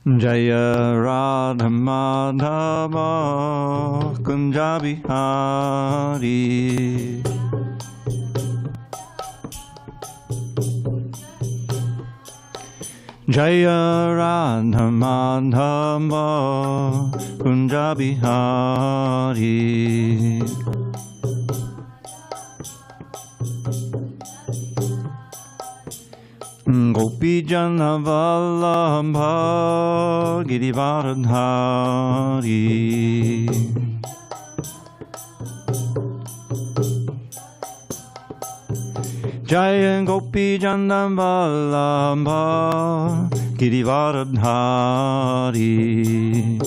Jaya Radha Madhava Kunja Bihari. Jaya Radha Madhava Kunja Bihari. Gopi Jana Vallabha Girivardhari. Jaya Gopi Jana Vallabha Girivardhari.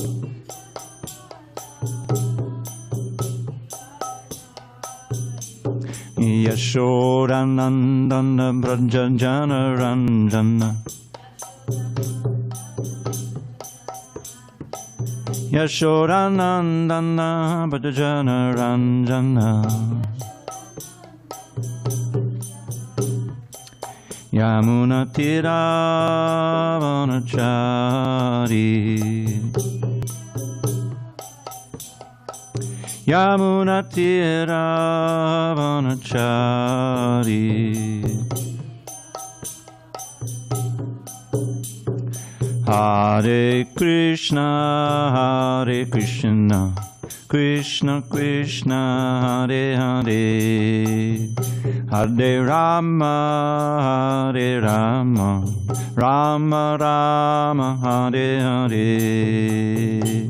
Yashodanandana Brajajana Ranjana. Yashodanandana Brajajana Ranjana. Yamuna Tiravanachari. Yamuna Tiravanachari. Hare Krishna, Hare Krishna, Krishna Krishna, Hare Hare, Hare Rama, Hare Rama, Rama Rama, Hare Hare.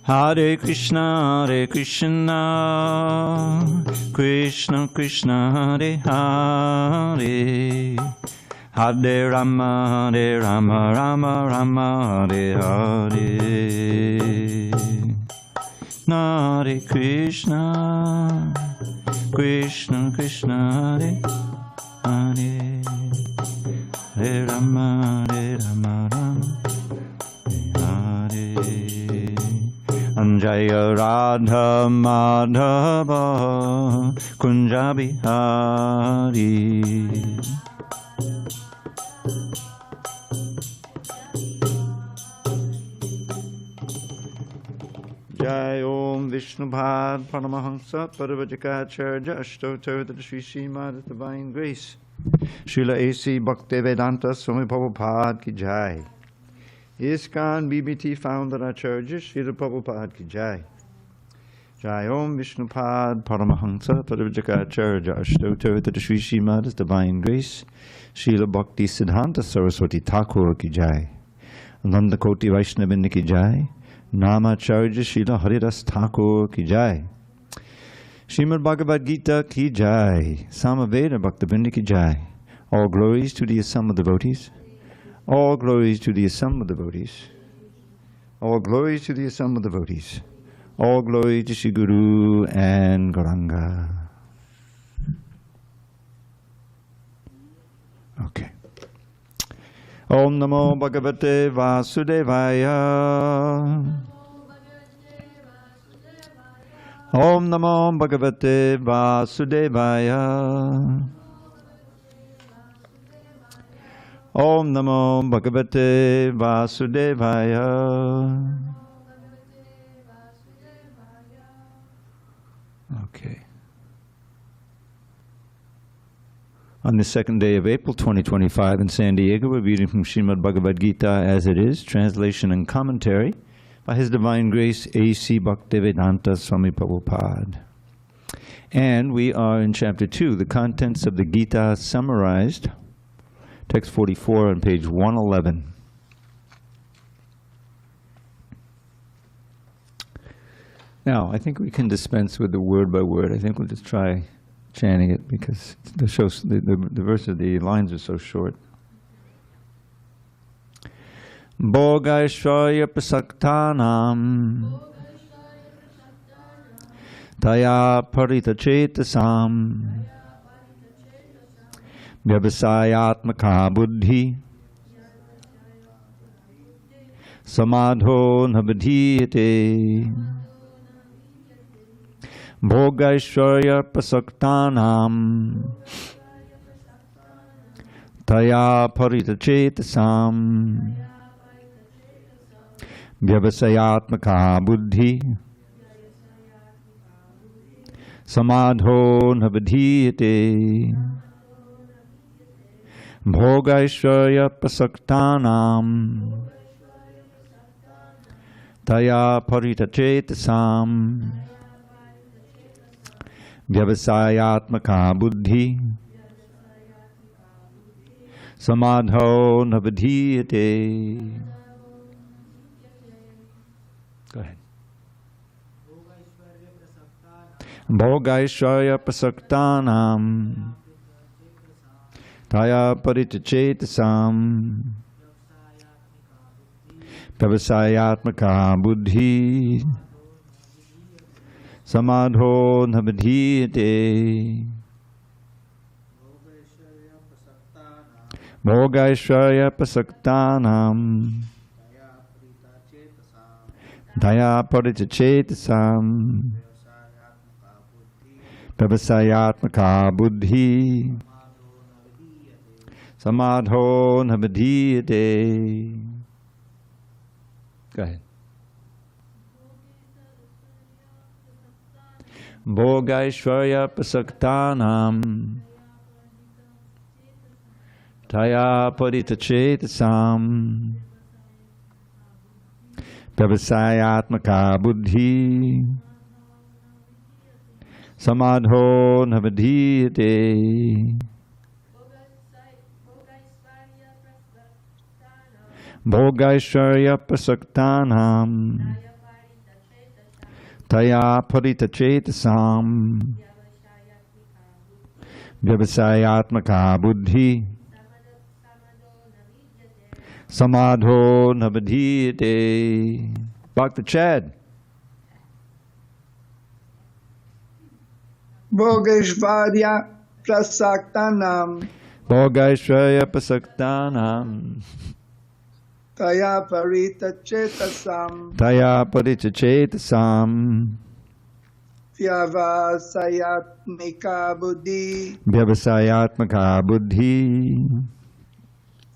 Hare Krishna, Krishna Krishna, Hare Hare, Hare Rama, Rama Rama, Hare Hare. Hare Krishna, Krishna Krishna, Hare Hare, Hare Rama, Rama Rama. Jaya Radha Madhava Kunja Bihari. Jai Om Vishnubhad Paramahansa Parvajikacharya Ashtotar Shri Srimad Divine Grace Srila A.C. Bhaktivedanta Swami Prabhupada Ki Jai. ISKCON BBT founder Acharya Srila Prabhupada Ki Jai. Jai Om Vishnupad Paramahansa Parvajikacharya Ashtotar Shri Srimad Divine Grace Srila Bhakti Siddhanta Saraswati Thakur Ki Jai. Nanda Koti Vaishnavindra Ki Jai. Namacharya Srila Haridas Thakur Ki Jai. Srimad Bhagavad Gita Ki Jai. Samaveda Bhaktivinoda Ki Jai. All glories to the assembled devotees. All glories to the assembled devotees. All glories to the assembled devotees. All glory to Shri Guru and Gauranga. Okay. Om Namo Bhagavate Vasudevaya. Om Namo Bhagavate Vasudevaya. Om Namo Bhagavate Vasudevaya. Okay. On the second day of April 2025 in San Diego, we're reading from Srimad Bhagavad Gita as it is, translation and commentary by His Divine Grace A.C. Bhaktivedanta Swami Prabhupada. And we are in chapter 2, the contents of the Gita summarized. Text 44 on page 111. Now, I think we can dispense with the word by word. I think we'll just try chanting it because the verses, the lines are so short. Bhogaishvarya prasaktanam taya parita chetasam vyavasayatmaka buddhi samadho nabadhiyate. Bhogaishvarya prasaktanam taya paritachetasam vyavasayatmaka buddhi samadho nabadhiyate. Bhogaishvarya prasaktanam taya paritachetasam vyavasayatmaka buddhi samadho nabadhiyate. Go ahead. Bhogaishvarya prasaktanam taya paritachetasam vyavasayatmaka buddhi samadho nabadhiyate. Bhogaishvarya prasaktanam daya paritachetasam vyavasayatmaka buddhi samadho nabadhiyate. Go ahead. Bhogaishvarya prasaktanam taya paritachetasam vyavasayatmaka buddhi samadho nabadhiyate. Bhogaishvarya prasaktanam taya paritachetasam vyavasayatmaka buddhi samadho nabadhiyate. Dr. Chad. Bhogaishvarya prasaktanam Bhogaishvarya prasaktanam taya paritachetasam taya paritachetasam vyavasayatmika buddhi vyavasayatmaka buddhi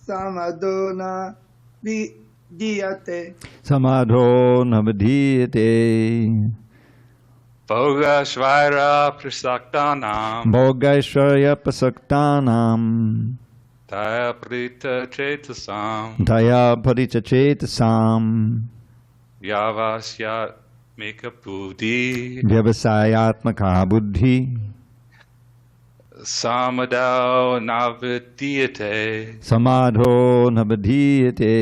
samadona vidiyate. samadho nabadhiyate. Bhogaishvarya prasaktanam Bhogaishvarya prasaktanam taya paritachetasam daya paritachetasam vyavasyatmika buddhi vyavasayatmaka buddhi samadho navadhyate. samadho nabadhiyate.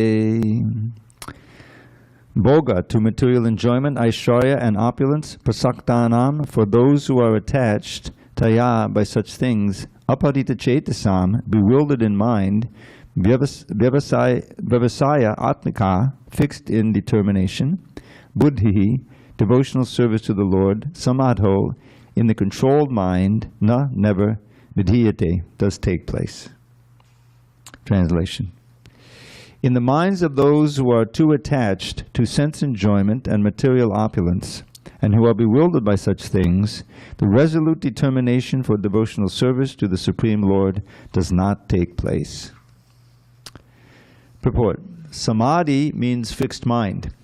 Bhoga, to material enjoyment, Aishwarya and opulence, prasaktanam, for those who are attached, taya, by such things, aparita chetasam, bewildered in mind, vyavasaya atmika, fixed in determination, buddhi, devotional service to the Lord, samadho, in the controlled mind, na, never, vidhiyate, does take place. Translation. In the minds of those who are too attached to sense enjoyment and material opulence, and who are bewildered by such things, the resolute determination for devotional service to the Supreme Lord does not take place. Purport. Samadhi means fixed mind.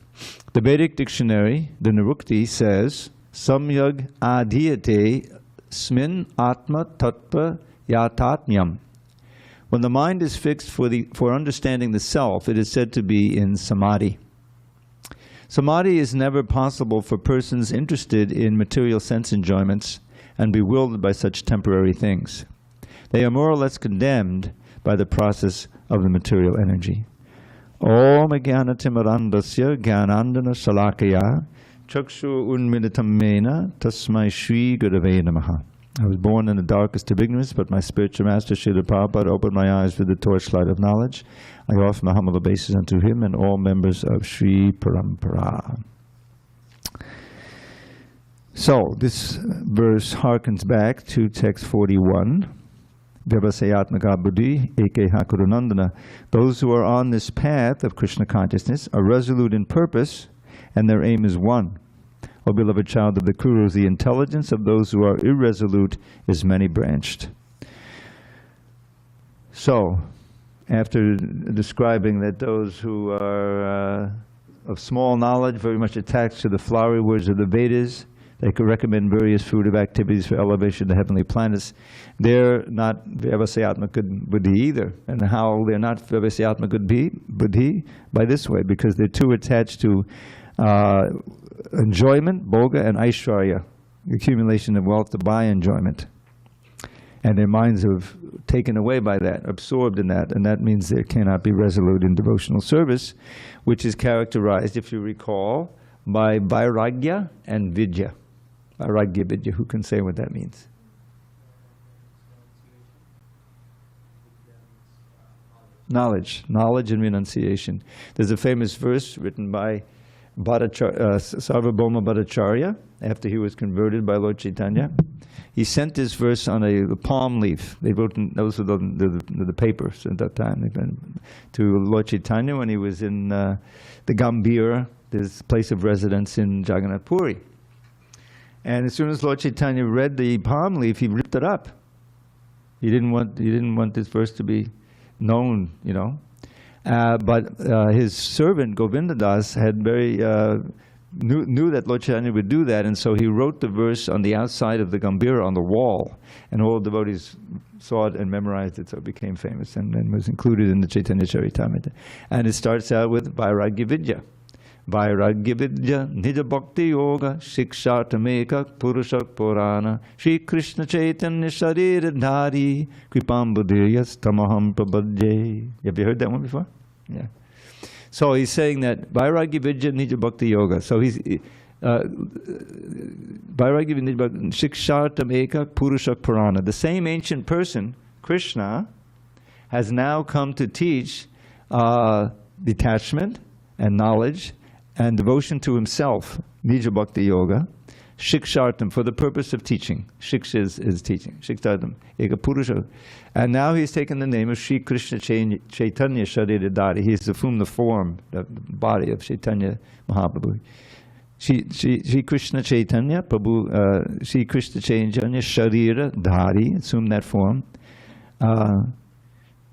The Vedic dictionary, the Nirukti, says, Samyag adhiyate smin atma tattva yatatmyam. When the mind is fixed for understanding the self, it is said to be in samadhi. Samadhi is never possible for persons interested in material sense enjoyments and bewildered by such temporary things. They are more or less condemned by the process of the material energy. Om Jnanatimirandasya Jnanandana Shalakaya Chakshu Unmilitam Mena Tasmai Shri Gurave Namaha. I was born in the darkest of ignorance, but my spiritual master, Srila Prabhupada, opened my eyes with the torchlight of knowledge. I offer my humble obeisance unto him and all members of Sri Parampara. So, this verse harkens back to text 41. Vyavasayatmaka buddhi ekeha kurunandana. Those who are on this path of Krishna consciousness are resolute in purpose, and their aim is one. O beloved child of the Kurus, the intelligence of those who are irresolute is many-branched. So, after describing that those who are of small knowledge, very much attached to the flowery words of the Vedas, they could recommend various fruitive activities for elevation to heavenly planets. They're not Vyavasayatmaka buddhi either. And how they're not Vyavasayatmaka buddhi? By this way, because they're too attached to enjoyment, bhoga, and aishwarya, accumulation of wealth to buy enjoyment. And their minds are taken away by that, absorbed in that, and that means they cannot be resolute in devotional service, which is characterized, if you recall, by vairagya and vidya. Vairagya, vidya, who can say what that means? Knowledge and renunciation. There's a famous verse written by Sarvabhauma Bhattacharya, after he was converted by Lord Chaitanya. He sent this verse on a palm leaf. They wrote, those were the papers at that time, to Lord Chaitanya when he was in the Gambhira, his place of residence in Jagannath Puri. And as soon as Lord Chaitanya read the palm leaf, he ripped it up. He didn't want this verse to be known, you know. But his servant Govindadas had knew that Lord Chaitanya would do that, and so he wrote the verse on the outside of the Gambhira on the wall, and all devotees saw it and memorized it, so it became famous and was included in the Chaitanya Charitamrita. And it starts out with Vairagya Vidya. Vairagya Vidya Nija Bhakti Yoga Shikshatameka Purushak Purana Shri Krishna Chaitanya Sharira Dhari Kripam Buddhiyas Tamaham Prabhadye. Have you heard that one before? Yeah. So he's saying that Vairagya Vidya Nija Bhakti Yoga. So he's Vairagya Vidya Nija Bhakti Shikshatameka Purushak Purana. The same ancient person, Krishna, has now come to teach detachment and knowledge and devotion to himself, Nija Bhakti Yoga, Shikshartam, for the purpose of teaching. Shiksha is teaching. Shikshartam, Eka Purusha. And now he's taken the name of Sri Krishna Chaitanya Sharira Dhari. He's from the form, the body of Chaitanya Mahaprabhu. Sri Krishna Chaitanya Prabhu, Sri Krishna Chaitanya Sharira Dhari, assume that form.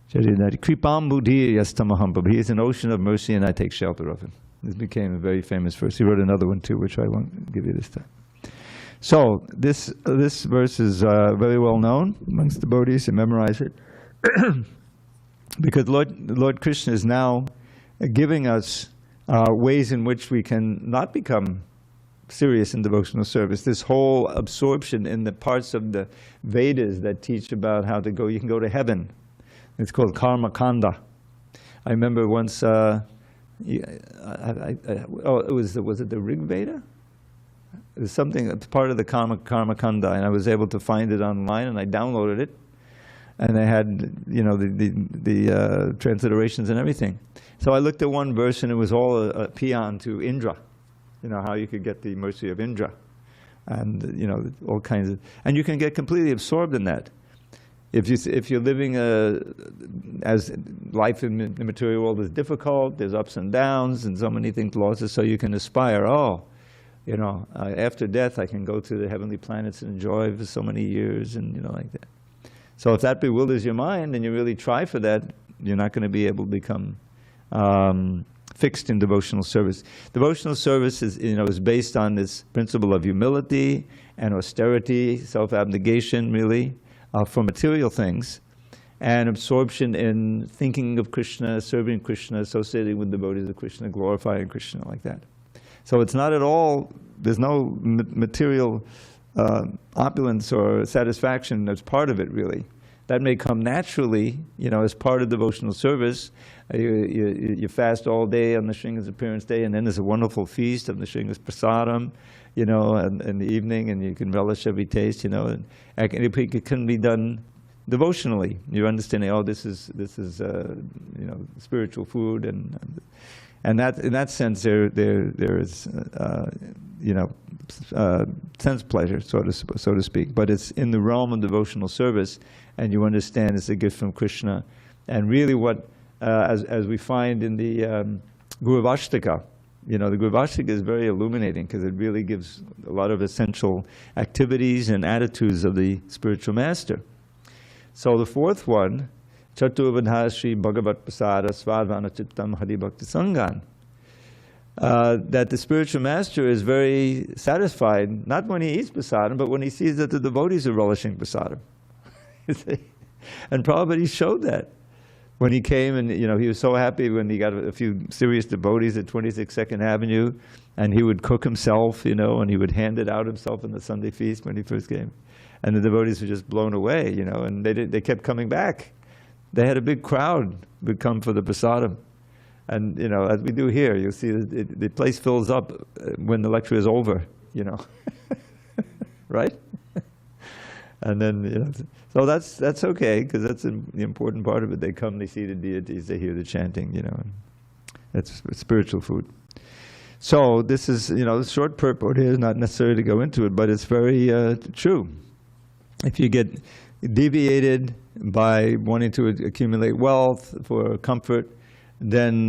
Kripam Buddhi Yastamaham Prabhu. He is an ocean of mercy and I take shelter of him. This became a very famous verse. He wrote another one too, which I won't give you this time. So this verse is very well known amongst devotees to memorize it, because Lord Krishna is now giving us ways in which we can not become serious in devotional service. This whole absorption in the parts of the Vedas that teach about how to go, you can go to heaven. It's called karma kanda. I remember once. Was it the Rig Veda? It was something, it's part of the karma kanda, and I was able to find it online, and I downloaded it, and they had, you know, the transliterations and everything. So I looked at one verse, and it was all a paean to Indra. You know, how you could get the mercy of Indra, and you know, all kinds of, and you can get completely absorbed in that. If you're living as life in the material world is difficult, there's ups and downs and so many things, losses, so you can aspire, you know, after death I can go to the heavenly planets and enjoy for so many years, and you know, like that. So if that bewilders your mind and you really try for that, you're not going to be able to become fixed in devotional service. Devotional service is, you know, is based on this principle of humility and austerity, self-abnegation, really. For material things, and absorption in thinking of Krishna, serving Krishna, associating with devotees of Krishna, glorifying Krishna, like that. So it's not at all, there's no material opulence or satisfaction that's part of it, really. That may come naturally, you know, as part of devotional service. You fast all day on the Shringa's appearance day, and then there's a wonderful feast of the Shringa's prasadam, you know, in the evening, and you can relish every taste, you know, and it can be done devotionally. You're understanding, oh, this is you know, spiritual food, and that in that sense there is you know, sense pleasure, so to speak. But it's in the realm of devotional service, and you understand it's a gift from Krishna. And really, what as we find in the Guruvashtaka, the Guruvashtaka is very illuminating because it really gives a lot of essential activities and attitudes of the spiritual master. So the fourth one, Chaturvadha Sri Bhagavat Prasada Svadvana Chittam Hadibhakti Sangan. That the spiritual master is very satisfied, not when he eats prasadam, but when he sees that the devotees are relishing prasadam. And Prabhupada showed that. When he came and, he was so happy when he got a few serious devotees at 26 Second Avenue, and he would cook himself, and he would hand it out himself in the Sunday feast when he first came. And the devotees were just blown away, and they kept coming back. They had a big crowd would come for the prasadam. And, as we do here, you'll see the place fills up when the lecture is over, right? And then, so that's okay, because that's the important part of it. They come, they see the deities, they hear the chanting, That's spiritual food. So this is, the short purport here is not necessary to go into it, but it's very true. If you get deviated by wanting to accumulate wealth for comfort, then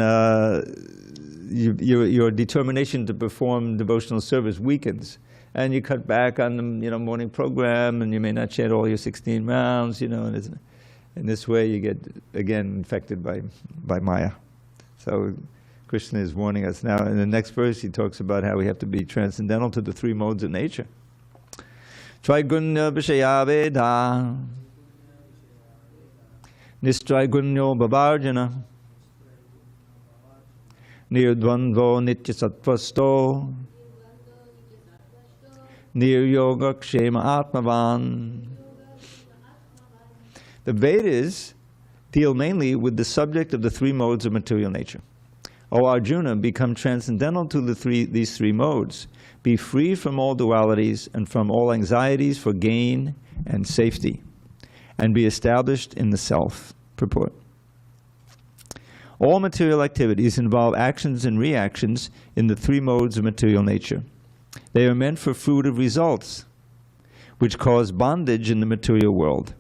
your determination to perform devotional service weakens. And you cut back on the morning program, and you may not chant all your 16 rounds, and in this way you get, again, infected by Maya. So Krishna is warning us. Now in the next verse he talks about how we have to be transcendental to the three modes of nature. Traigunya Vishaya Veda Nistraigunyo Bhavarjana Nirdvandvo Nitya Sattvasto Niryoga Kshema Atmavan. The Vedas deal mainly with the subject of the three modes of material nature. O Arjuna, become transcendental to these three modes. Be free from all dualities and from all anxieties for gain and safety, and be established in the self. Purport. All material activities involve actions and reactions in the three modes of material nature. They are meant for fruit of results, which cause bondage in the material world.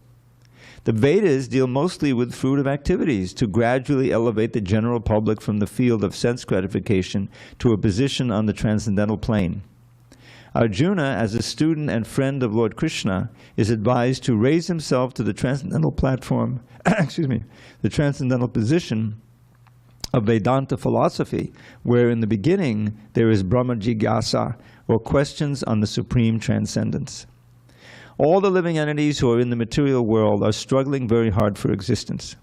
The Vedas deal mostly with fruit of activities to gradually elevate the general public from the field of sense gratification to a position on the transcendental plane. Arjuna, as a student and friend of Lord Krishna, is advised to raise himself to the transcendental platform, the transcendental position of Vedanta philosophy, where in the beginning there is Brahma Jigyasa, or questions on the supreme transcendence. All the living entities who are in the material world are struggling very hard for existence.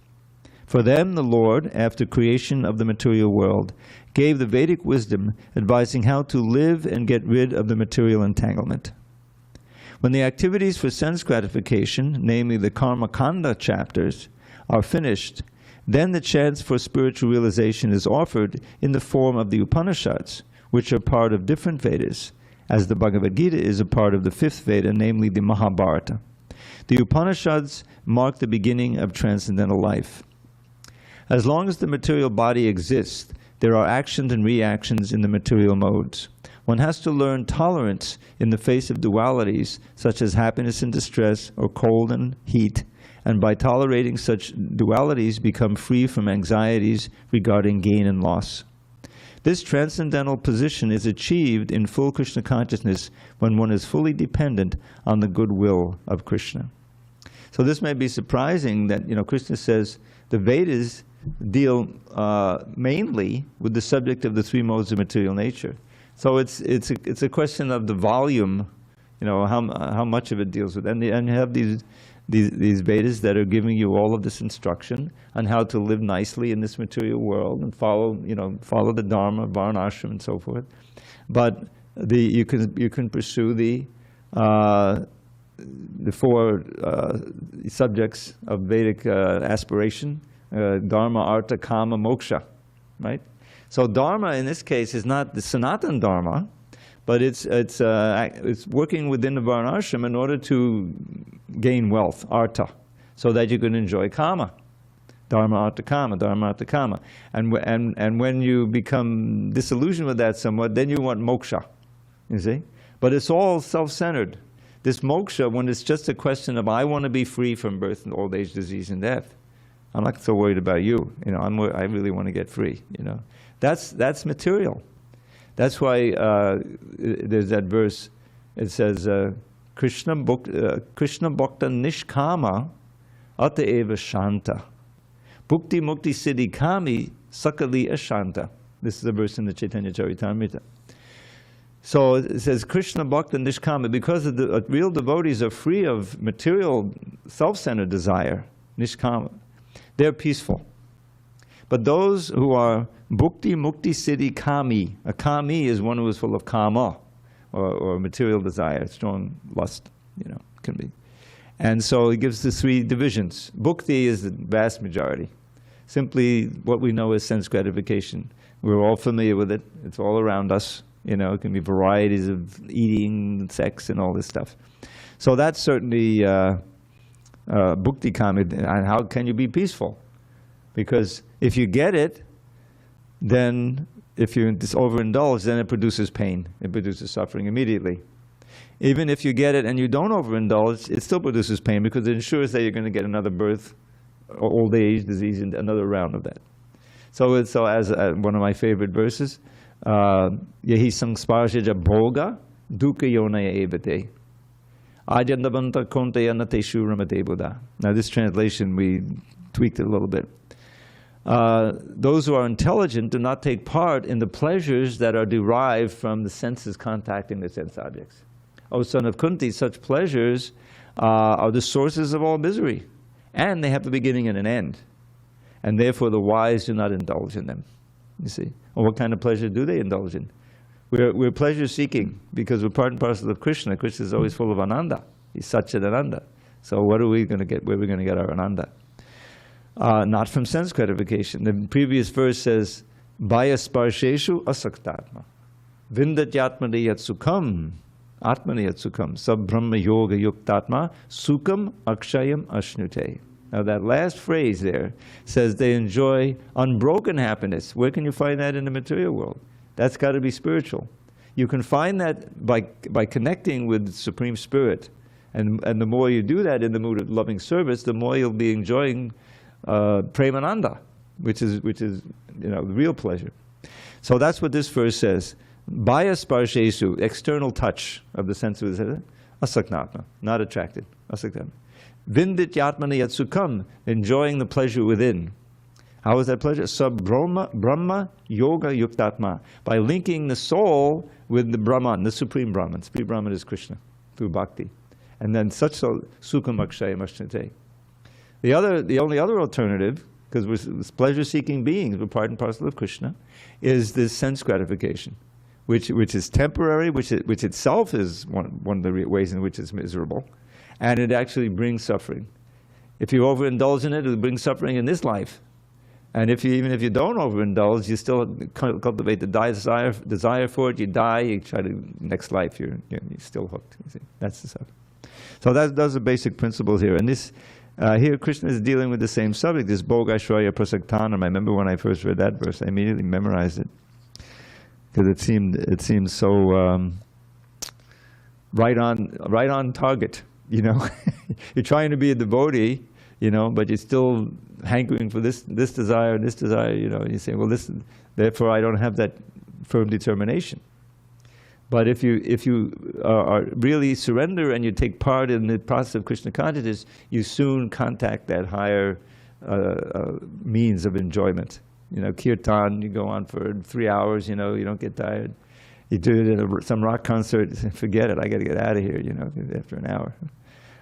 For them, the Lord, after creation of the material world, gave the Vedic wisdom advising how to live and get rid of the material entanglement. When the activities for sense gratification, namely the Karma Kanda chapters, are finished, then the chance for spiritual realization is offered in the form of the Upanishads, which are part of different Vedas, as the Bhagavad Gita is a part of the fifth Veda, namely the Mahabharata. The Upanishads mark the beginning of transcendental life. As long as the material body exists, there are actions and reactions in the material modes. One has to learn tolerance in the face of dualities, such as happiness and distress, or cold and heat, and by tolerating such dualities become free from anxieties regarding gain and loss. This transcendental position is achieved in full Krishna consciousness when one is fully dependent on the goodwill of Krishna. So this may be surprising that, Krishna says the Vedas deal mainly with the subject of the three modes of material nature. So it's a question of the volume, how much of it deals with, and you have these Vedas that are giving you all of this instruction on how to live nicely in this material world and follow the Dharma, Varnashram, and so forth. But you can pursue the four subjects of Vedic aspiration: Dharma, Artha, Kama, Moksha. Right. So Dharma in this case is not the Sanatana Dharma, but it's working within the Varnashram in order to gain wealth, artha, so that you can enjoy kama. Dharma, artha, kama, dharma, artha, kama. And when you become disillusioned with that somewhat, then you want moksha, you see? But it's all self-centered. This moksha, when it's just a question of, I want to be free from birth and old age, disease, and death. I'm not so worried about you. I really want to get free. That's material. That's why there's that verse. It says, Krishna bhakta nishkama ata eva shanta. Bhukti mukti siddhi kami sakali ashanta. This is a verse in the Chaitanya Charitamrita. So it says, Krishna bhakta nishkama, because the real devotees are free of material, self-centered desire, nishkama. They're peaceful. But those who are bhukti mukti siddhi kami, a kami is one who is full of kama, or material desire, strong lust, can be. And so it gives the three divisions. Bhukti is the vast majority. Simply what we know as sense gratification. We're all familiar with it. It's all around us. It can be varieties of eating, sex, and all this stuff. So that's certainly bhukti kami. And how can you be peaceful? Because if you get it, then if you overindulge, then it produces pain. It produces suffering immediately. Even if you get it and you don't overindulge, it still produces pain because it ensures that you're going to get another birth, old age, disease, and another round of that. So as one of my favorite verses, Yehi sangsparshaja bhoga dukkha yonaya evate. Ajandavanta kontaya nateshu ramate buddha. Now this translation, we tweaked it a little bit. Those who are intelligent do not take part in the pleasures that are derived from the senses contacting the sense objects. O son of Kunti, such pleasures are the sources of all misery, and they have a beginning and an end. And therefore the wise do not indulge in them. You see? Well, what kind of pleasure do they indulge in? We're pleasure seeking because we're part and parcel of Krishna. Krishna is always full of ananda. He's Satchidananda. So what are we going to get? Where are we going to get our ananda? Not from sense gratification. The previous verse says, Bhaya sparsheshu asaktatma. Vindatyatmani yat sukham. Atmani yat sukham. Sab brahma yoga yuktatma. Sukham akshayam ashnute. Now that last phrase there says they enjoy unbroken happiness. Where can you find that in the material world? That's got to be spiritual. You can find that by connecting with the Supreme Spirit. And the more you do that in the mood of loving service, the more you'll be enjoying premananda, which is real pleasure. So that's what this verse says. Bhaya sparshesu, external touch of the senses, asaknatma, not attracted, asaknatma. Vindityatmani yat sukham, enjoying the pleasure within. How is that pleasure? Sab Brahma yoga yuktatma, by linking the soul with the Brahman, the Supreme Brahman. Supreme Brahman is Krishna, through bhakti. And then such sukham akshayam ashnate. The only other alternative, because we're pleasure-seeking beings, we're part and parcel of Krishna, is this sense gratification, which is temporary, which itself is one of the ways in which it's miserable, and it actually brings suffering. If you overindulge in it, it'll bring suffering in this life. And even if you don't overindulge, you still cultivate the desire for it. You die. You try to next life. You're still hooked. You see, that's the stuff. So those are basic principles here. And this here, Krishna is dealing with the same subject. This bhoga shraya prasaktanam. I remember when I first read that verse, I immediately memorized it because it seemed so right on target. You're trying to be a devotee, but you're still hankering for this desire, this desire, and you say, well, therefore I don't have that firm determination. But if you are really surrender and you take part in the process of Krishna consciousness, you soon contact that higher means of enjoyment. Kirtan, you go on for 3 hours, you don't get tired. You do it at some rock concert, forget it, I got to get out of here, after an hour.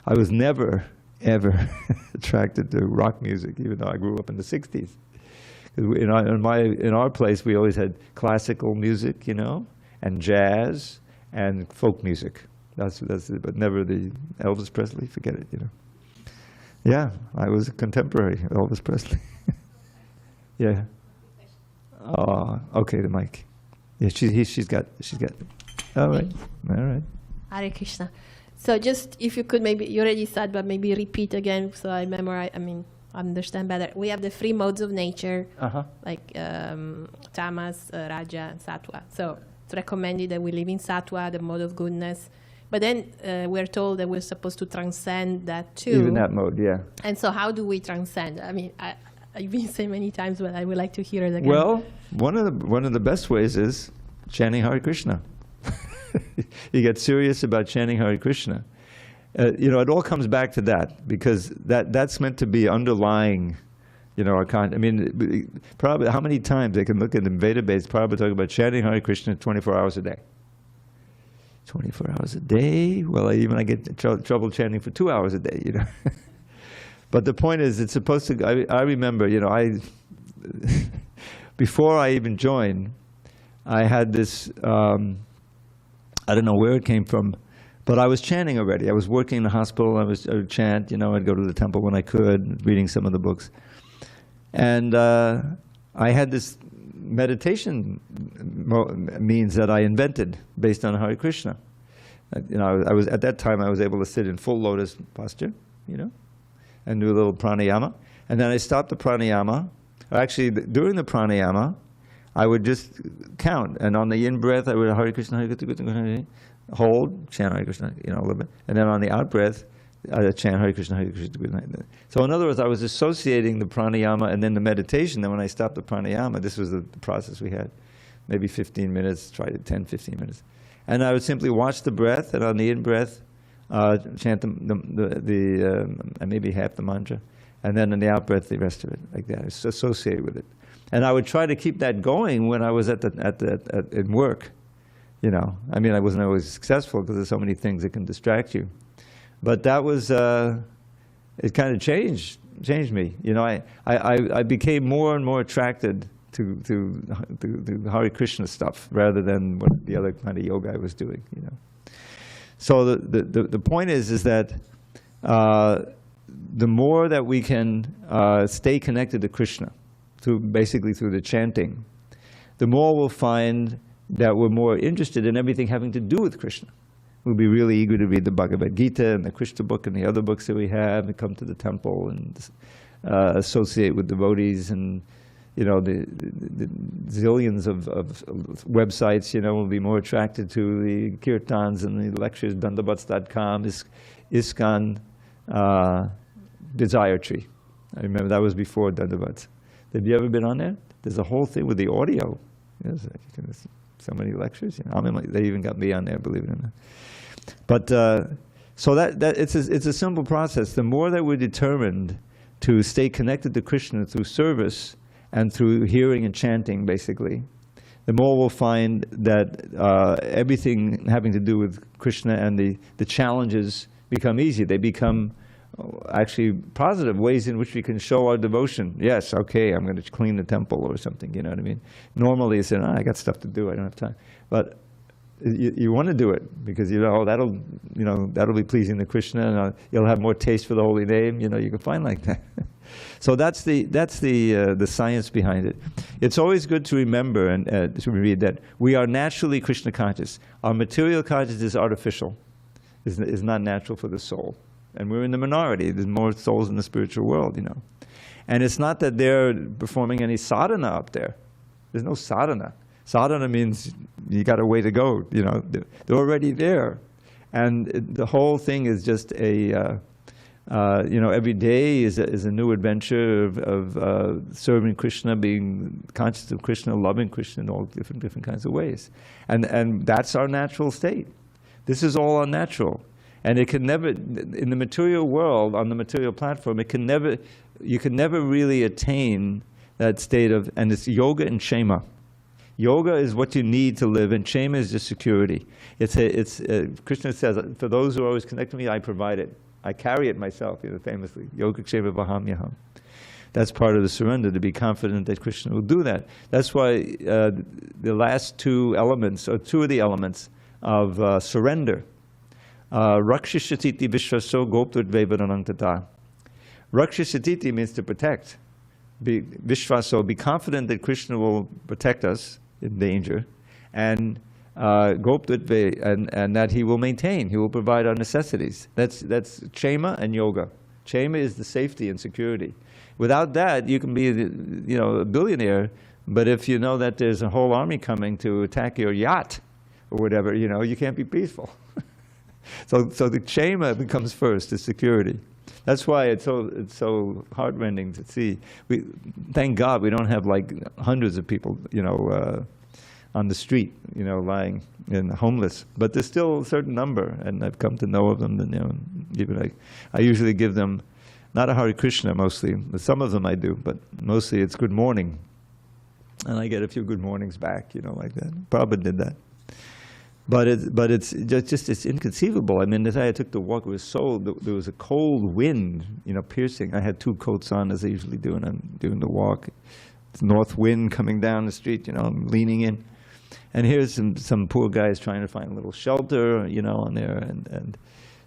I was never, ever attracted to rock music, even though I grew up in the 60s. In our place, we always had classical music, and jazz and folk music. That's it, but never the Elvis Presley, forget it, Yeah, I was a contemporary of Elvis Presley. Yeah. Okay, the mic. Yeah, she's got. All right. Hare Krishna. So just if you could maybe, you already said, but maybe repeat again so I memorize. Understand better. We have the three modes of nature, like tamas, raja, and sattva. So recommended that we live in sattva, the mode of goodness. But then we're told that we're supposed to transcend that too. Even that mode, yeah. And so how do we transcend? I mean, I've been saying many times, but I would like to hear it again. Well, one of the best ways is chanting Hare Krishna. You get serious about chanting Hare Krishna. You know, it all comes back to that, because that's meant to be underlying, you know, our I mean, probably how many times they can look at the Veda base, probably talk about chanting Hare Krishna 24 hours a day. 24 hours a day? Well, I get trouble chanting for 2 hours a day, you know. But the point is, it's supposed to, I remember, you know, before I even joined, I had this, I don't know where it came from, but I was chanting already. I was working in the hospital, I would chant, you know, I'd go to the temple when I could, reading some of the books. And I had this meditation means that I invented based on Hare Krishna. You know, I was at that time I was able to sit in full lotus posture, you know, and do a little pranayama. And then I stopped the pranayama. Actually, during the pranayama, I would just count. And on the in-breath, I would Hare Krishna, Hare Krishna, hold, chant Hare Krishna, you know, a little bit. And then on the out-breath, I chant Hare Krishna, Hare Krishna. So in other words, I was associating the pranayama and then the meditation. Then when I stopped the pranayama, this was the process we had, maybe 15 minutes, try to 10, 15 minutes. And I would simply watch the breath, and on the in-breath, chant maybe half the mantra. And then on the out-breath, the rest of it, like that. It's associated with it. And I would try to keep that going when I was at work. You know, I mean, I wasn't always successful because there's so many things that can distract you. But that was, it kind of changed me. You know, I became more and more attracted to Hare Krishna stuff rather than what the other kind of yoga I was doing, you know. So the point is that the more that we can stay connected to Krishna, basically through the chanting, the more we'll find that we're more interested in everything having to do with Krishna. We'll be really eager to read the Bhagavad Gita and the Krishna book and the other books that we have, and come to the temple and associate with devotees, and you know, the zillions of websites, you know, will be more attracted to the kirtans and the lectures, dandavats.com, ISKCON, Desire Tree. I remember that was before Dandavats. Have you ever been on there? There's a whole thing with the audio. There's so many lectures. You know, I mean, they even got me on there, believe it or not. But so that it's a simple process. The more that we're determined to stay connected to Krishna through service and through hearing and chanting, basically, the more we'll find that everything having to do with Krishna and the challenges become easy. They become actually positive ways in which we can show our devotion. Yes, okay, I'm going to clean the temple or something, you know what I mean? Normally you say, I got stuff to do, I don't have time. But you want to do it because you know that'll be pleasing to Krishna, and you'll have more taste for the holy name. You know, you can find like that. So that's the science behind it. It's always good to remember and to read that we are naturally Krishna conscious. Our material consciousness is artificial, is not natural for the soul. And we're in the minority. There's more souls in the spiritual world, you know. And it's not that they're performing any sadhana up there. There's no sadhana. Sadhana means you got a way to go, you know. They're already there. And the whole thing is just a, you know, every day is a new adventure of serving Krishna, being conscious of Krishna, loving Krishna in all different kinds of ways. And that's our natural state. This is all unnatural. And it can never, in the material world, on the material platform, you can never really attain that state of, and it's yoga and kshema. Yoga is what you need to live, and kshema is just security. Krishna says, for those who are always connected to me, I provide it. I carry it myself, you know, famously. Yoga kshema vahamyaham. That's part of the surrender, to be confident that Krishna will do that. That's why the last two elements, or two of the elements of surrender, Rakshashatiti vishvaso goptudvevaranang tata. Rakshashatiti means to protect. Vishvaso, be confident that Krishna will protect us in danger, and goptudve, and that he will maintain, he will provide our necessities. That's kshema and yoga. Kshema is the safety and security. Without that, you can be, you know, a billionaire, But if you know that there's a whole army coming to attack your yacht or whatever, you can't be peaceful. So the kshema becomes first, the security. That's why it's so heartrending to see. Thank God we don't have like hundreds of people, on the street, lying and homeless. But there's still a certain number, and I've come to know of them. And even I usually give them not a Hare Krishna mostly. Some of them I do, but mostly it's good morning, and I get a few good mornings back, like that. Prabhupada did that. But it's just it's inconceivable. I mean, as I took the walk, there was a cold wind, piercing. I had 2 coats on, as I usually do, and I'm doing the walk. It's north wind coming down the street, I'm leaning in. And here's some poor guys trying to find a little shelter, on there. And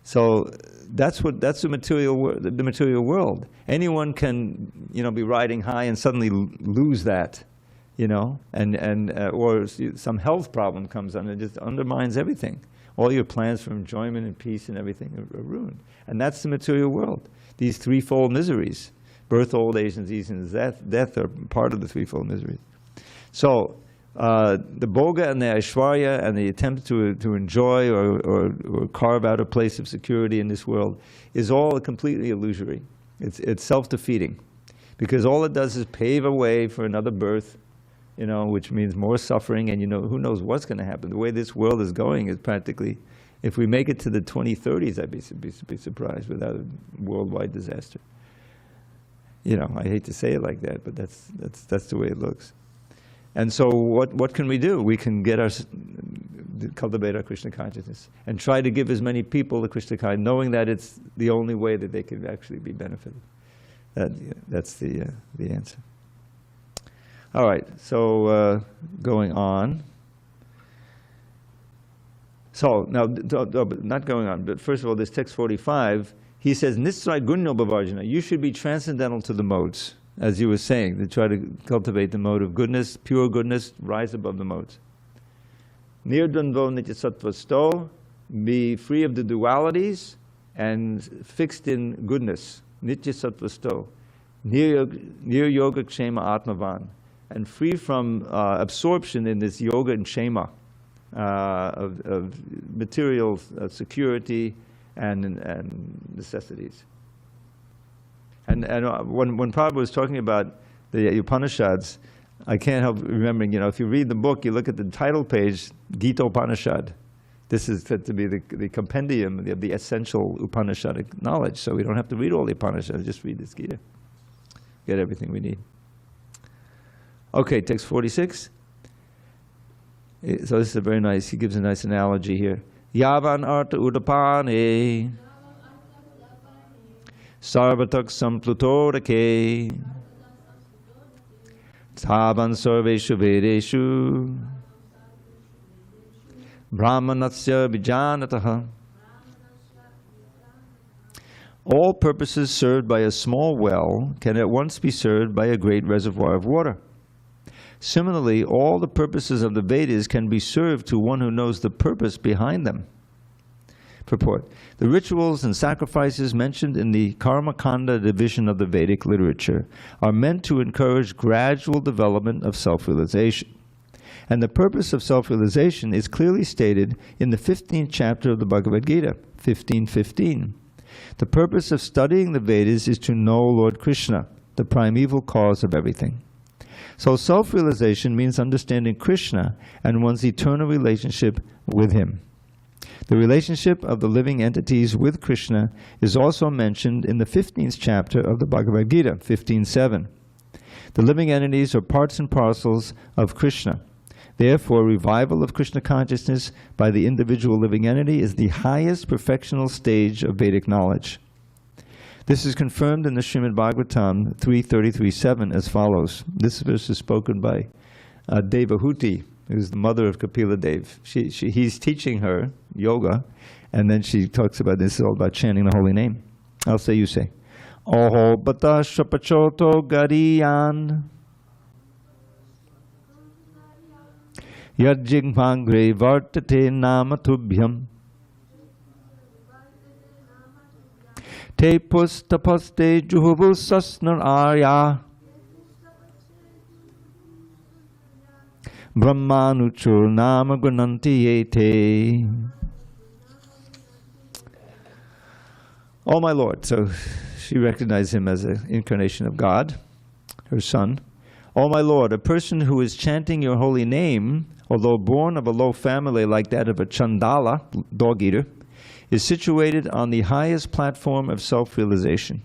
so that's the material world. Anyone can, be riding high and suddenly lose that. Or some health problem comes on and it just undermines everything. All your plans for enjoyment and peace and everything are ruined. And that's the material world. These threefold miseries, birth, old age, and disease, and death are part of the threefold miseries. So the bhoga and the aishwarya and the attempt to enjoy or carve out a place of security in this world is all completely illusory. It's self-defeating. Because all it does is pave a way for another birth, which means more suffering, and who knows what's going to happen. The way this world is going is practically, if we make it to the 2030s, I'd be surprised without a worldwide disaster. I hate to say it like that, but that's the way it looks. And so what can we do? We can cultivate our Krishna consciousness and try to give as many people the Krishna consciousness, knowing that it's the only way that they can actually be benefited. That's the answer. All right, so going on. So now, not going on, but first of all, this text 45, he says, Nitsai Gunyo Bhavarjana, you should be transcendental to the modes, as you were saying, to try to cultivate the mode of goodness, pure goodness, rise above the modes. Nirdandvo Nityasattva Sto, be free of the dualities and fixed in goodness, Nityasattva Sto. Nir Yoga Kshema Atmavan, and free from absorption in this yoga and kshema of material security and necessities. And when Prabhupada was talking about the Upanishads, I can't help remembering, if you read the book, you look at the title page, Gītā Upanishad. This is said to be the compendium of the essential Upanishadic knowledge. So we don't have to read all the Upanishads, just read this Gita. Get everything we need. Okay, text 46. So this is a very nice, he gives a nice analogy here. Yavan arta udapane sarvatak samplutodake tavan sarveshu vedeshu brahmanasya vijanataha. All purposes served by a small well can at once be served by a great reservoir of water. Similarly, all the purposes of the Vedas can be served to one who knows the purpose behind them. Purport. The rituals and sacrifices mentioned in the Karma Kanda division of the Vedic literature are meant to encourage gradual development of self-realization. And the purpose of self-realization is clearly stated in the 15th chapter of the Bhagavad Gita, 15:15. The purpose of studying the Vedas is to know Lord Krishna, the primeval cause of everything. So self-realization means understanding Krishna and one's eternal relationship with him. The relationship of the living entities with Krishna is also mentioned in the 15th chapter of the Bhagavad Gita, 15:7. The living entities are parts and parcels of Krishna. Therefore, revival of Krishna consciousness by the individual living entity is the highest perfectional stage of Vedic knowledge. This is confirmed in the Srimad Bhagavatam 3.33.7 as follows. This verse is spoken by Devahuti, who's the mother of Kapila Dev. He's teaching her yoga, and then she talks about this is all about chanting the holy name. I'll say, you say. Oho bata shapachoto gariyan yajjigmangre vartate namatubhyam te pustapaste juhuvu sasnar arya Brahmanuchur nama gunanti ete. Oh my Lord. So she recognized him as an incarnation of God, her son. Oh my Lord, a person who is chanting your holy name, although born of a low family like that of a Chandala, dog-eater, is situated on the highest platform of self-realization.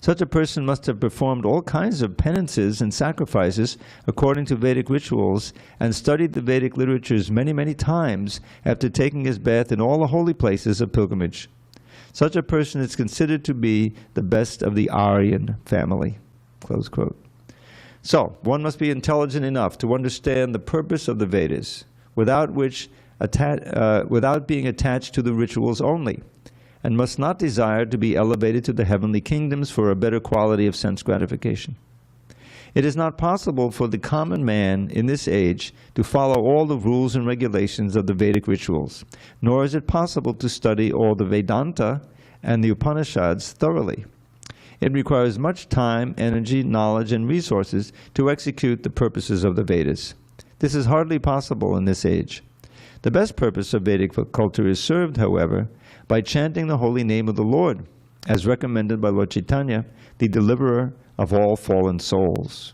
Such a person must have performed all kinds of penances and sacrifices according to Vedic rituals and studied the Vedic literatures many, many times after taking his bath in all the holy places of pilgrimage. Such a person is considered to be the best of the Aryan family. Close quote. So, one must be intelligent enough to understand the purpose of the Vedas, without being attached to the rituals only, and must not desire to be elevated to the heavenly kingdoms for a better quality of sense gratification. It is not possible for the common man in this age to follow all the rules and regulations of the Vedic rituals, nor is it possible to study all the Vedanta and the Upanishads thoroughly. It requires much time, energy, knowledge, and resources to execute the purposes of the Vedas. This is hardly possible in this age. The best purpose of Vedic culture is served, however, by chanting the holy name of the Lord, as recommended by Lord Chaitanya, the deliverer of all fallen souls.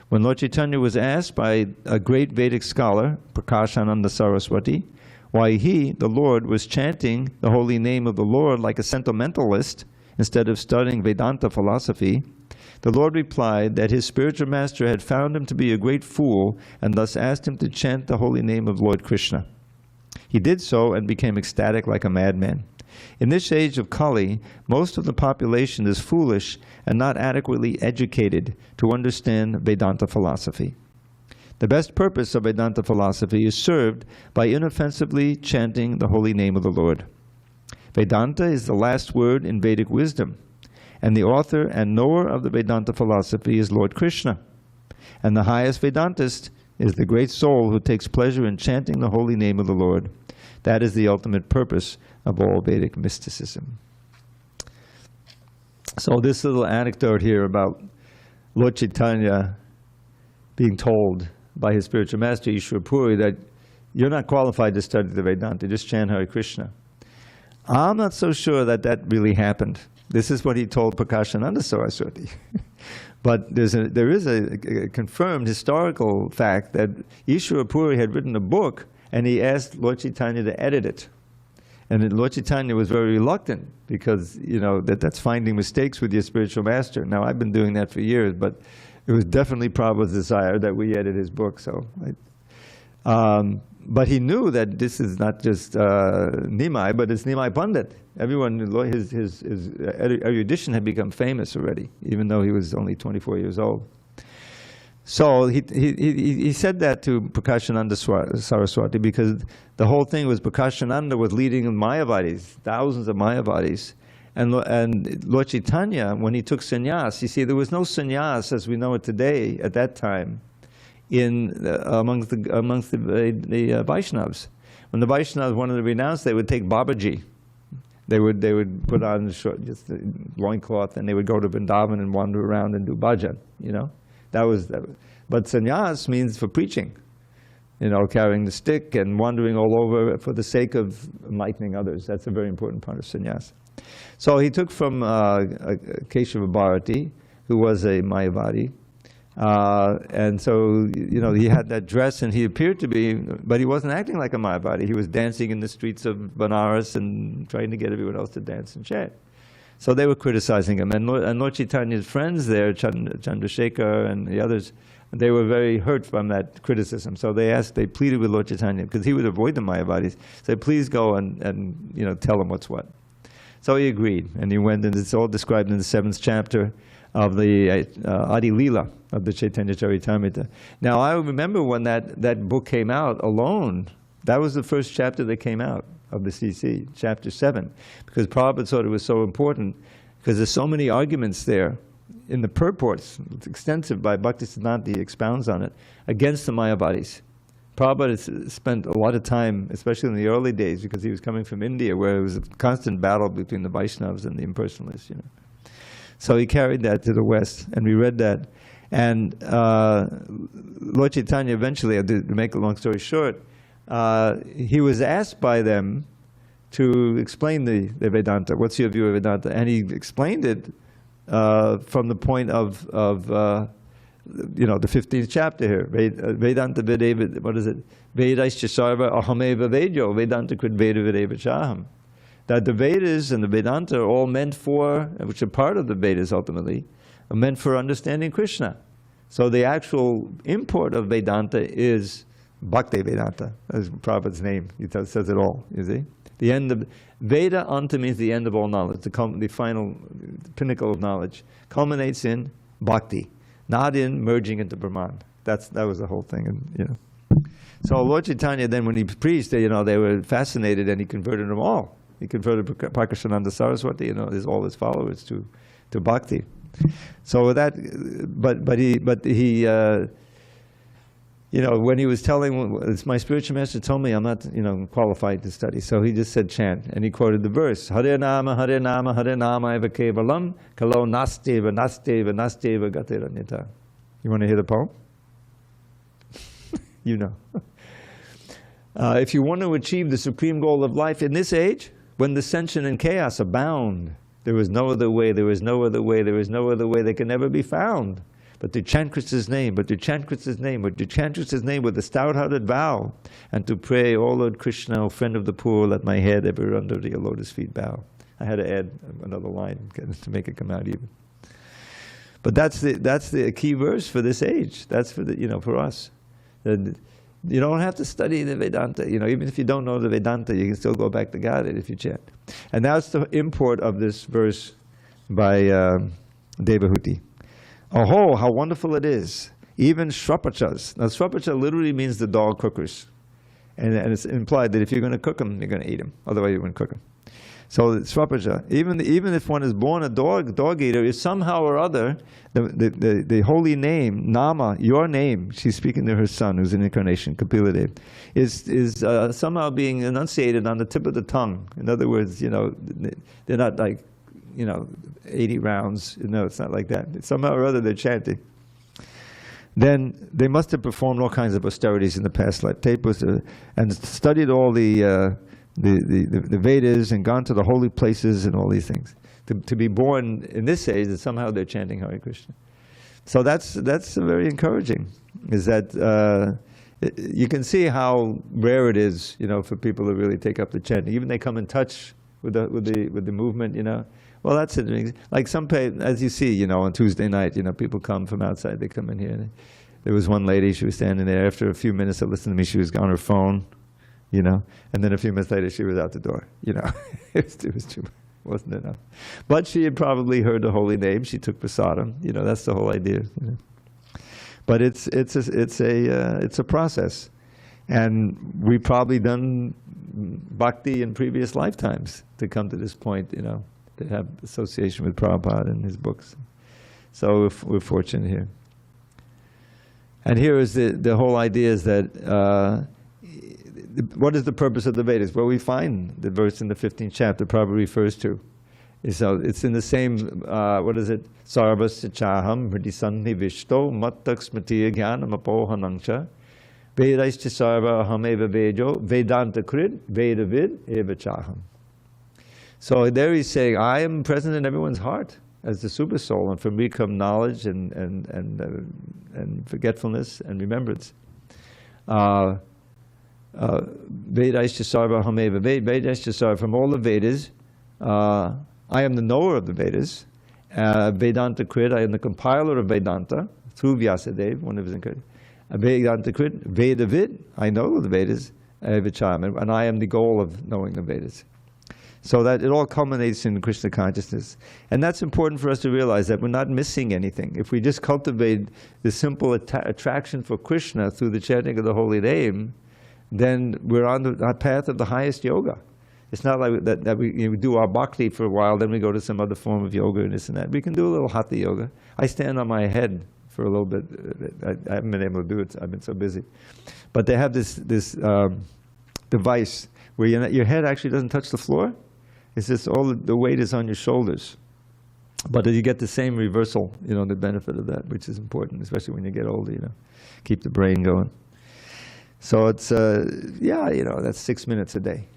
When Lord Chaitanya was asked by a great Vedic scholar, Prakashananda Saraswati, why he, the Lord, was chanting the holy name of the Lord like a sentimentalist instead of studying Vedanta philosophy, the Lord replied that his spiritual master had found him to be a great fool and thus asked him to chant the holy name of Lord Krishna. He did so and became ecstatic like a madman. In this age of Kali, most of the population is foolish and not adequately educated to understand Vedanta philosophy. The best purpose of Vedanta philosophy is served by inoffensively chanting the holy name of the Lord. Vedanta is the last word in Vedic wisdom, and the author and knower of the Vedanta philosophy is Lord Krishna. And the highest Vedantist is the great soul who takes pleasure in chanting the holy name of the Lord. That is the ultimate purpose of all Vedic mysticism. So this little anecdote here about Lord Chaitanya being told by his spiritual master, Ishwar Puri, that you're not qualified to study the Vedanta, just chant Hare Krishna. I'm not so sure that that really happened. This is what he told Prakashananda Saraswati. But there is a confirmed historical fact that Ishwar Puri had written a book and he asked Lord Chaitanya to edit it. And then Lord Chaitanya was very reluctant because, you know, that's finding mistakes with your spiritual master. Now, I've been doing that for years, but it was definitely Prabhupada's desire that we edit his book. But he knew that this is not just Nimai, but it's Nimai Pandit. Everyone, his erudition had become famous already, even though he was only 24 years old. So he said that to Prakashananda Saraswati because the whole thing was Prakashananda was leading Mayavadis, thousands of Mayavadis. And Lord Chaitanya, when he took sannyas, you see, there was no sannyas as we know it today at that time amongst the Vaishnavas. When the Vaishnavas wanted to renounce, they would take Babaji. They would put on just a loincloth and they would go to Vrindavan and wander around and do bhajan, you know. But sannyas means for preaching, you know, carrying the stick and wandering all over for the sake of enlightening others. That's a very important part of sannyas. So he took from Keshava Bharati, who was a Mayavadi, and so, you know, he had that dress and he appeared to be, but he wasn't acting like a Mayavadi. He was dancing in the streets of Benares and trying to get everyone else to dance and chant. So they were criticizing him. And Lord Chaitanya's friends there, Chandrasekhar and the others, they were very hurt from that criticism. So they pleaded with Lord Chaitanya, because he would avoid the Mayavadis, said, please go and you know, tell them what's what. So he agreed, and he went, and it's all described in the 7th chapter of the Adi Leela of the Chaitanya Charitamrita. Now, I remember when that book came out alone, that was the first chapter that came out of the CC, chapter 7, because Prabhupada thought it was so important, because there's so many arguments there in the purports. It's extensive by Bhaktisiddhanta, he expounds on it, against the Mayavadis. Prabhupada spent a lot of time, especially in the early days, because he was coming from India, where it was a constant battle between the Vaishnavas and the impersonalists, you know. So he carried that to the West, and we read that. And Lord Chaitanya eventually, to make a long story short, he was asked by them to explain the Vedanta. What's your view of Vedanta? And he explained it from the point of the 15th chapter here. Vedanta Vedeva, what is it? Vedaischa sarva ahameva vedyo, Vedanta krid Veda Vedeva chaham. That the Vedas and the Vedanta are all meant for, which are part of the Vedas ultimately, are meant for understanding Krishna. So the actual import of Vedanta is Bhakti Vedanta. That's Prabhupada's name. He says it all, you see. The end of Veda anta means the end of all knowledge, the final pinnacle of knowledge. Culminates in Bhakti, not in merging into Brahman. That was the whole thing. And, So Lord Chaitanya then, when he preached, they were fascinated, and he converted them all. He converted Prakashananda Saraswati, all his followers to Bhakti. So that, but he when he was telling, my spiritual master told me I'm not, qualified to study. So he just said chant, and he quoted the verse, Hare Nama, Hare Nama, Hare Nama eva kevalam, kalo nasteva, nasteva, nasteva gatiranyata. You want to hear the poem? If you want to achieve the supreme goal of life in this age, when dissension and chaos abound, there is no other way, there is no other way, there is no other way that can never be found but to chant Krishna's name, but to chant Krishna's name, but to chant Krishna's name with a stout-hearted vow, and to pray, O Lord Krishna, O friend of the poor, let my head ever under your lotus feet bow. I had to add another line to make it come out even. But that's the key verse for this age. That's for for us. You don't have to study the Vedanta. Even if you don't know the Vedanta, you can still go back to Godhead if you chant. And that's the import of this verse by Devahuti. Oh, how wonderful it is. Even Shrapachas. Now, Shrapacha literally means the dog cookers. And it's implied that if you're going to cook them, you're going to eat them. Otherwise, you wouldn't cook them. So, Shrapacha, even if one is born a dog eater, if somehow or other, the holy name, Nama, your name, she's speaking to her son, who's an incarnation, Kapila Dev, is somehow being enunciated on the tip of the tongue. In other words, they're not like, 80 rounds. It's not like that. Somehow or other, they're chanting. Then they must have performed all kinds of austerities in the past life. And studied all the Vedas and gone to the holy places and all these things. To be born in this age, that somehow they're chanting Hare Krishna. So that's very encouraging. Is that you can see how rare it is, for people to really take up the chanting. Even they come in touch with the movement, Well, that's it. Like as you see, on Tuesday night, people come from outside. They come in here. There was one lady, she was standing there. After a few minutes of listening to me, she was on her phone, and then a few minutes later, she was out the door. It was too much. Wasn't enough. But she had probably heard the holy name. She took prasadam. That's the whole idea. But it's a process, and we've probably done bhakti in previous lifetimes to come to this point. To have association with Prabhupada and his books. So we're fortunate here. And here is the whole idea is that, what is the purpose of the Vedas? Well, we find the verse in the 15th chapter Prabhupada refers to. So it's in the same, what is it? Sarvasya chaham hridisanhi vishto mattak smatiya jnanam apohanangcha vedaischa sarva aham eva vejo vedanta krid vedavid eva chaham. So there he's saying, I am present in everyone's heart as the super soul, and from me come knowledge and forgetfulness and remembrance. Vedaischa sarva hameva Vedaischa sarva, from all the Vedas, I am the knower of the Vedas. Vedanta Krit, I am the compiler of Vedanta through Vyasadeva, one of his incarnations. Vedanta Krit, Vedavid, I know the Vedas, and I am the goal of knowing the Vedas. So that it all culminates in Krishna consciousness. And that's important for us to realize, that we're not missing anything. If we just cultivate the simple attraction for Krishna through the chanting of the holy name, then we're on the path of the highest yoga. It's not like that we do our bhakti for a while, then we go to some other form of yoga and this and that. We can do a little hatha yoga. I stand on my head for a little bit. I haven't been able to do it. I've been so busy. But they have this device where your head actually doesn't touch the floor. It's just all the weight is on your shoulders. But you get the same reversal, the benefit of that, which is important, especially when you get older, keep the brain going. So it's, that's 6 minutes a day.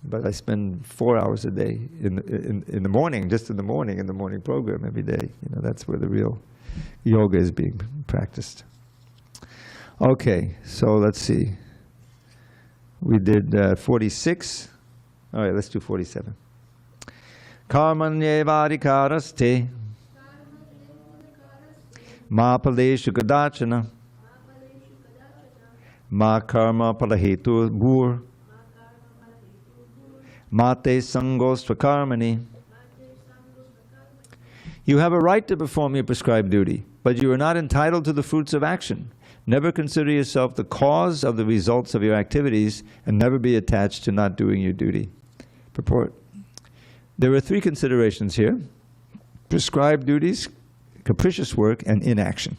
But I spend 4 hours a day in the morning, just in the morning program every day. That's where the real yoga is being practiced. Okay, so let's see. We did 46. All right, let's do 47. Karmanyevadikaraste ma paleshu kadachana ma karma palahetu bhur mate sangostva karmani. You have a right to perform your prescribed duty, but you are not entitled to the fruits of action. Never consider yourself the cause of the results of your activities, and never be attached to not doing your duty. Purport. There are 3 considerations here: prescribed duties, capricious work, and inaction.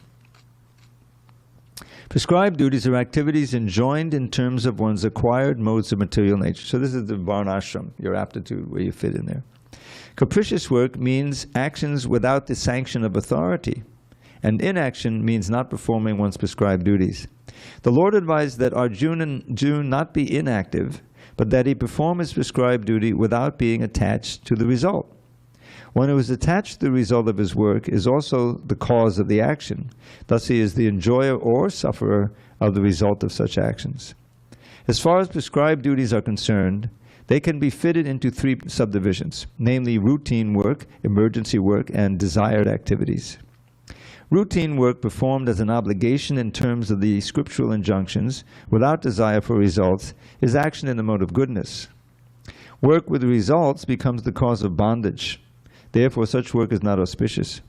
Prescribed duties are activities enjoined in terms of one's acquired modes of material nature. So this is the varnashram, your aptitude, where you fit in there. Capricious work means actions without the sanction of authority, and inaction means not performing one's prescribed duties. The Lord advised that Arjuna do not be inactive, but that he perform his prescribed duty without being attached to the result. One who is attached to the result of his work is also the cause of the action. Thus he is the enjoyer or sufferer of the result of such actions. As far as prescribed duties are concerned, they can be fitted into 3 subdivisions, namely routine work, emergency work, and desired activities. Routine work performed as an obligation in terms of the scriptural injunctions, without desire for results, is action in the mode of goodness. Work with results becomes the cause of bondage. Therefore, such work is not auspicious.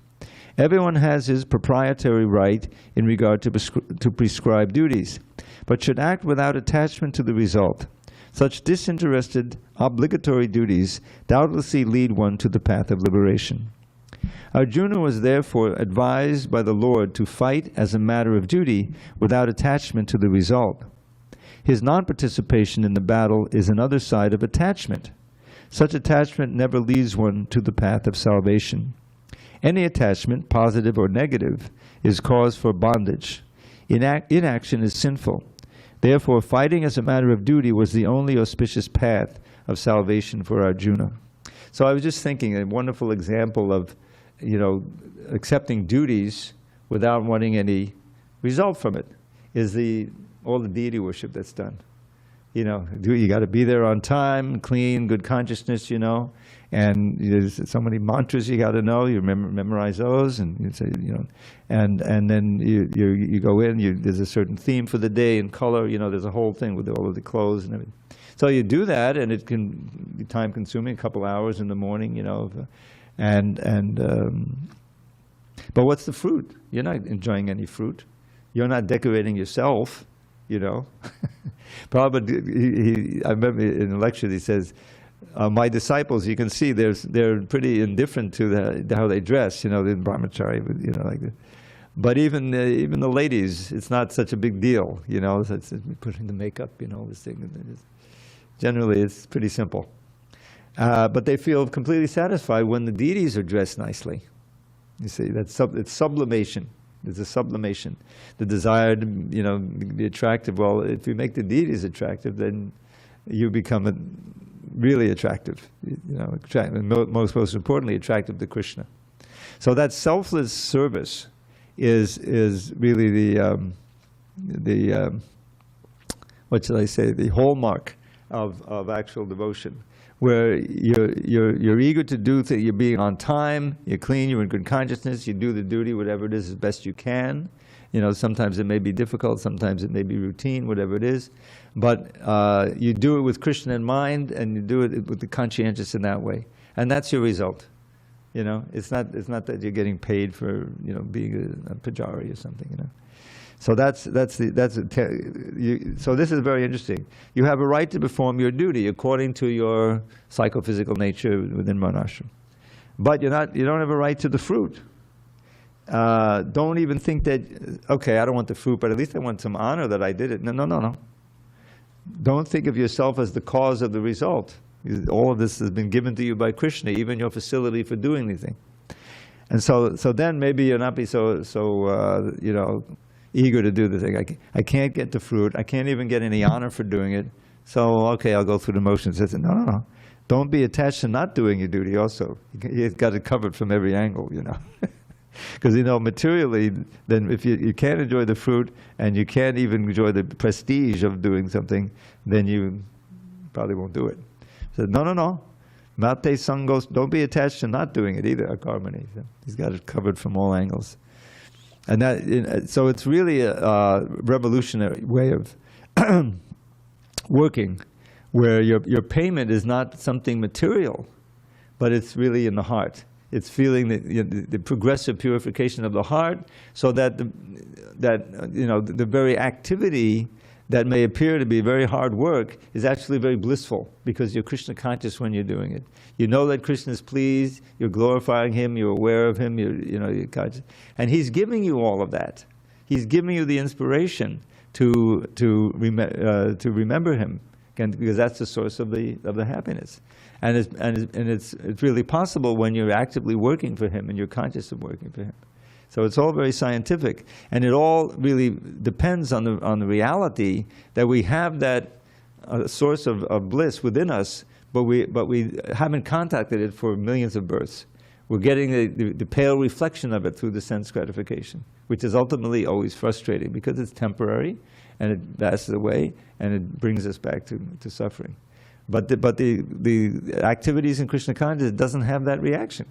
Everyone has his proprietary right in regard to prescribed duties, but should act without attachment to the result. Such disinterested, obligatory duties doubtlessly lead one to the path of liberation. Arjuna was therefore advised by the Lord to fight as a matter of duty without attachment to the result. His non-participation in the battle is another side of attachment. Such attachment never leads one to the path of salvation. Any attachment, positive or negative, is cause for bondage. Inaction is sinful. Therefore, fighting as a matter of duty was the only auspicious path of salvation for Arjuna. So I was just thinking, a wonderful example of, accepting duties without wanting any result from it is all the deity worship that's done. You got to be there on time, clean, good consciousness, and there's so many mantras you got to know. You memorize those, and you say, and then you go in. There's a certain theme for the day and color. There's a whole thing with all of the clothes and everything. So you do that, and it can be time consuming, a couple hours in the morning, but what's the fruit? You're not enjoying any fruit. You're not decorating yourself, Prabhupada, I remember in a lecture he says, my disciples, you can see they're pretty indifferent to how they dress, the brahmachari, like that. But even the ladies, it's not such a big deal, it's putting the makeup, this thing. Generally, it's pretty simple. But they feel completely satisfied when the deities are dressed nicely. You see, it's sublimation. It's a sublimation. The desire to, be attractive. Well, if you make the deities attractive, then you become really attractive. Most importantly, attractive to Krishna. So that selfless service is really the what should I say? The hallmark of actual devotion, where you're eager to do things, you're being on time, you're clean, you're in good consciousness, you do the duty, whatever it is, as best you can. Sometimes it may be difficult, sometimes it may be routine, whatever it is, but you do it with Krishna in mind, and you do it with the conscientious in that way, and that's your result. It's not that you're getting paid for being a pujari or something. So so this is very interesting. You have a right to perform your duty according to your psychophysical nature within varnashram, but you don't have a right to the fruit. Don't even think that, okay, I don't want the fruit, but at least I want some honor that I did it. No. Don't think of yourself as the cause of the result. All of this has been given to you by Krishna, even your facility for doing anything. And so then maybe you'll not be so eager to do the thing. I can't get the fruit. I can't even get any honor for doing it. So, okay, I'll go through the motions. I said, no. Don't be attached to not doing your duty also. You've got it covered from every angle, Because, materially, then if you can't enjoy the fruit and you can't even enjoy the prestige of doing something, then you probably won't do it. So, no. Mate Sangos, don't be attached to not doing it either, Akarmani. He's got it covered from all angles. And so it's really a revolutionary way of working, where your payment is not something material, but it's really in the heart. It's feeling the progressive purification of the heart, so that the very activity that may appear to be very hard work is actually very blissful, because you're Krishna conscious when you're doing it. You know that Krishna is pleased, you're glorifying Him, you're aware of Him, you're conscious. And He's giving you all of that. He's giving you the inspiration to remember Him, because that's the source of the happiness. And it's really possible when you're actively working for Him and you're conscious of working for Him. So it's all very scientific, and it all really depends on the reality that we have that source of bliss within us, but we haven't contacted it for millions of births. We're getting the pale reflection of it through the sense gratification, which is ultimately always frustrating because it's temporary and it passes away and it brings us back to suffering. But the activities in Krishna consciousness doesn't have that reaction.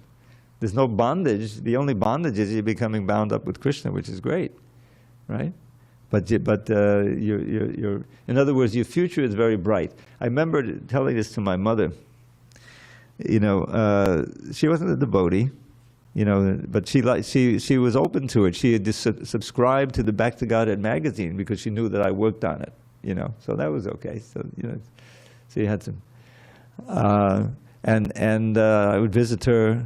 There's no bondage. The only bondage is you're becoming bound up with Krishna, which is great, right? But you're in other words, your future is very bright. I remember telling this to my mother. She wasn't a devotee, but she was open to it. She had just subscribed to the Back to Godhead magazine because she knew that I worked on it, so that was okay. So she had some, and I would visit her.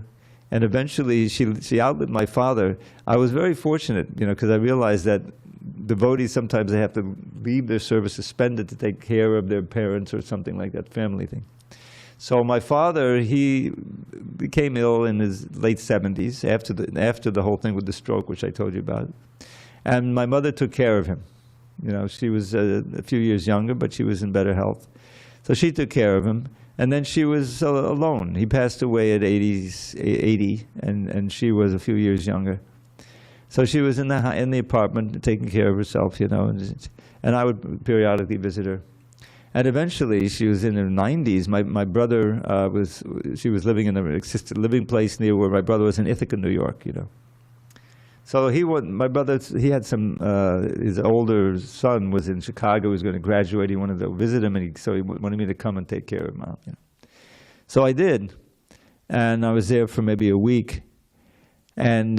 And eventually, she outlived my father. I was very fortunate, because I realized that devotees sometimes they have to leave their service suspended to take care of their parents or something like that, family thing. So my father, he became ill in his late 70s after the whole thing with the stroke, which I told you about. And my mother took care of him. She was a few years younger, but she was in better health. So she took care of him. And then she was alone. He passed away at 80, and she was a few years younger. So she was in the apartment taking care of herself, and I would periodically visit her. And eventually, she was in her 90s. My brother she was living in an assisted living place near where my brother was in Ithaca, New York, So my brother, he had his older son was in Chicago, he was going to graduate, he wanted to visit him, and so he wanted me to come and take care of him. So I did, and I was there for maybe a week. And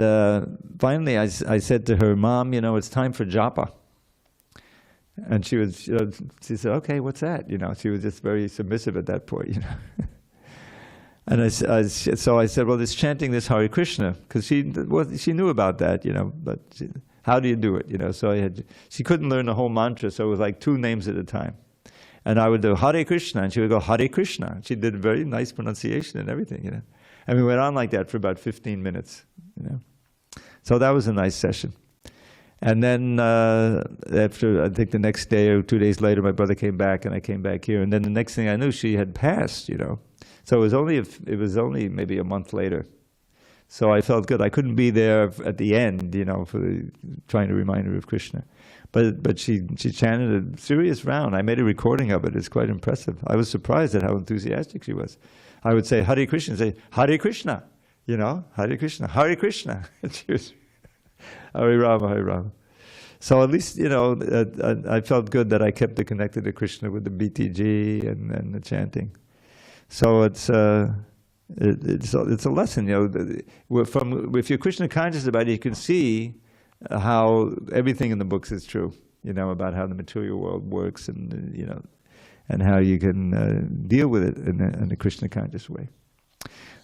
finally I said to her, Mom, it's time for japa. And she said, okay, what's that? She was just very submissive at that point, And so I said, well, it's chanting this Hare Krishna, because she knew about that, but how do you do it, So she couldn't learn the whole mantra, so it was like 2 names at a time. And I would do Hare Krishna, and she would go Hare Krishna. She did a very nice pronunciation and everything, And we went on like that for about 15 minutes, So that was a nice session. And then after, I think the next day or 2 days later, my brother came back, and I came back here. And then the next thing I knew, she had passed, So it was only maybe a month later. So I felt good. I couldn't be there at the end, for trying to remind her of Krishna. But she chanted a serious round. I made a recording of it. It's quite impressive. I was surprised at how enthusiastic she was. I would say Hare Krishna, say Hare Krishna, Hare Krishna, Hare Krishna. And she was Hare Rama, Hare Rama. So at least, I felt good that I kept it connected to Krishna with the BTG and the chanting. So it's a lesson, if you're Krishna conscious about it, you can see how everything in the books is true, about how the material world works, and how you can deal with it in a Krishna conscious way.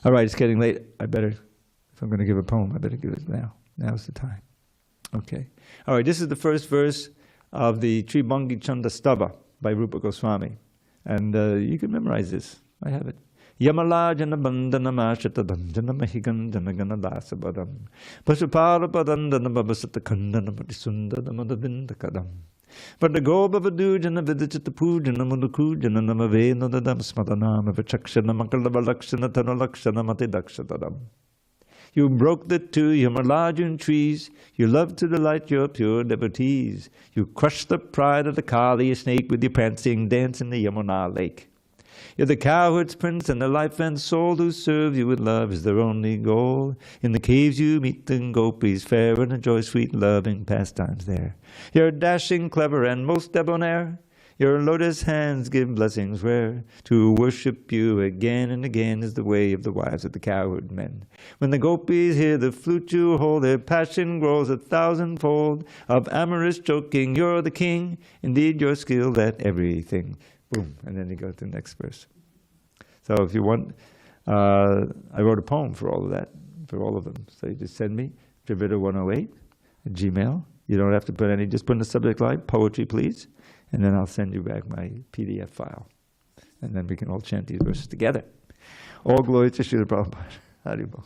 All right, it's getting late. If I'm going to give a poem, I better give it now. Now's the time. Okay. All right, this is the first verse of the Tribhangi Chanda Stava by Rupa Goswami. And you can memorize this. I have it. Yamalajana bandana mashata bandana mahigandana ganadasa badam. Pasupara padandana babasata kandana patisundana madavinda kadam. But the Gobavadujana Vidachita Pujana Mudukujana Namavena Dadam Smadanam Vachakshana Makalabhalakshana Tanalakshana Matidakshadam. You broke the two Yamalajun trees, you love to delight your pure devotees. You crushed the pride of the Kali snake with your prancing dance in the Yamuna lake. You're the cowherd's prince, and the life and soul who serve you with love is their only goal. In the caves you meet the gopis fair and enjoy sweet loving pastimes there. You're dashing, clever, and most debonair. Your lotus hands give blessings rare. To worship you again and again is the way of the wives of the cowherd men. When the gopis hear the flute you hold, their passion grows 1,000-fold. Of amorous joking you're the king, indeed you're skilled at everything. Boom, and then you go to the next verse. So if you want, I wrote a poem for all of that, for all of them. So you just send me Dravida108 at Gmail. You don't have to put any, just put in the subject line, poetry please, and then I'll send you back my PDF file. And then we can all chant these verses together. All glory to Srila Prabhupada. Haribol.